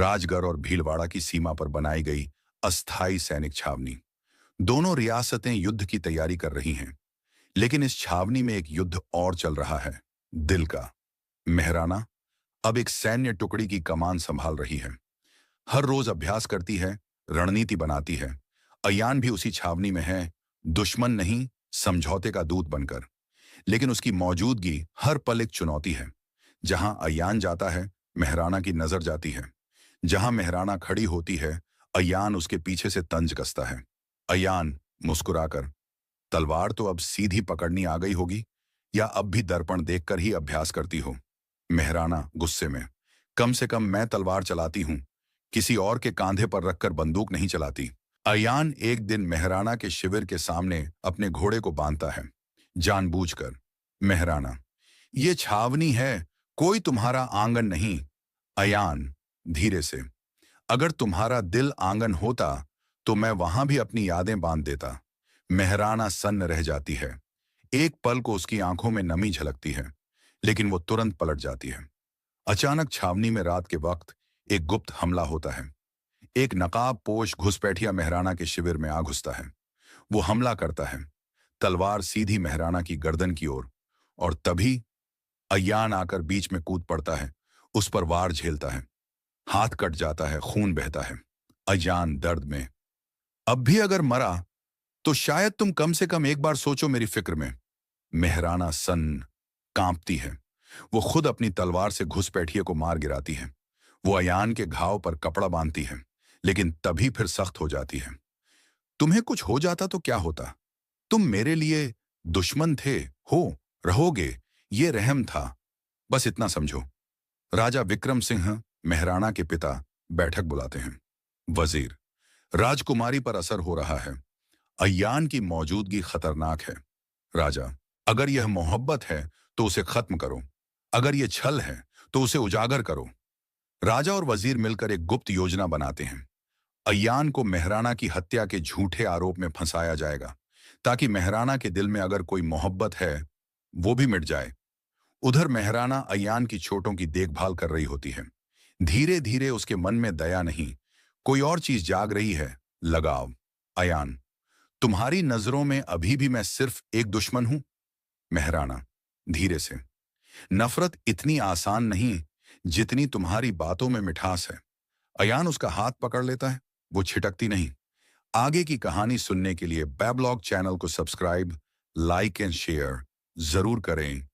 राजगढ़ और भीलवाड़ा की सीमा पर बनाई गई अस्थायी सैनिक छावनी। दोनों रियासतें युद्ध की तैयारी कर रही हैं, लेकिन इस छावनी में एक युद्ध और चल रहा है, दिल का। मेहराना अब एक सैन्य टुकड़ी की कमान संभाल रही है। हर रोज अभ्यास करती है, रणनीति बनाती है। अयान भी उसी छावनी में है, दुश्मन नहीं, समझौते का दूत बनकर। लेकिन उसकी मौजूदगी हर पल एक चुनौती है। जहां अयान जाता है, मेहराना की नजर जाती है। जहां मेहराना खड़ी होती है, अयान उसके पीछे से तंज कसता है। अयान मुस्कुराकर, तलवार तो अब सीधी पकड़नी आ गई होगी, या अब भी दर्पण देखकर ही अभ्यास करती हो? मेहराना गुस्से में, कम से कम मैं तलवार चलाती हूं, किसी और के कांधे पर रखकर बंदूक नहीं चलाती। अयान एक दिन मेहराना के शिविर के सामने अपने घोड़े को बांधता है, जानबूझकर। मेहराना, ये छावनी है, कोई तुम्हारा आंगन नहीं। अयान धीरे से, अगर तुम्हारा दिल आंगन होता तो मैं वहां भी अपनी यादें बांध देता। मेहराना सन्न रह जाती है। एक पल को उसकी आंखों में नमी झलकती है, लेकिन वो तुरंत पलट जाती है। अचानक छावनी में रात के वक्त एक गुप्त हमला होता है। एक नकाबपोश घुसपैठिया मेहराना के शिविर में आ घुसता है। वो हमला करता है, तलवार सीधी मेहराना की गर्दन की ओर, और तभी अय्यान आकर बीच में कूद पड़ता है, उस पर वार झेलता है। हाथ कट जाता है, खून बहता है। अय्यान दर्द में, अब भी अगर मरा तो शायद तुम कम से कम एक बार सोचो मेरी फिक्र में। मेहराना सन्न कांपती है। वो खुद अपनी तलवार से घुसपैठिए को मार गिराती है। वो अयान के घाव पर कपड़ा बांधती है, लेकिन तभी फिर सख्त हो जाती है। तुम्हें कुछ हो जाता तो क्या होता? तुम मेरे लिए दुश्मन थे, हो, रहोगे, ये रहम था, बस इतना समझो। राजा विक्रम सिंह, मेहराना के पिता, बैठक बुलाते हैं। वजीर, राजकुमारी पर असर हो रहा है। अय्यान की मौजूदगी खतरनाक है। राजा, अगर यह मोहब्बत है तो उसे खत्म करो, अगर यह छल है तो उसे उजागर करो। राजा और वजीर मिलकर एक गुप्त योजना बनाते हैं। अय्यान को मेहराना की हत्या के झूठे आरोप में फंसाया जाएगा, ताकि मेहराना के दिल में अगर कोई मोहब्बत है, वो भी मिट जाए। उधर मेहराना अय्यान की चोटों की देखभाल कर रही होती है। धीरे धीरे उसके मन में दया नहीं, कोई और चीज जाग रही है, लगाव। अयान, तुम्हारी नजरों में अभी भी मैं सिर्फ एक दुश्मन हूं? मेहराना धीरे से, नफरत इतनी आसान नहीं जितनी तुम्हारी बातों में मिठास है। अयान उसका हाथ पकड़ लेता है, वो छिटकती नहीं। आगे की कहानी सुनने के लिए बैबलॉग चैनल को सब्सक्राइब, लाइक एंड शेयर जरूर करें।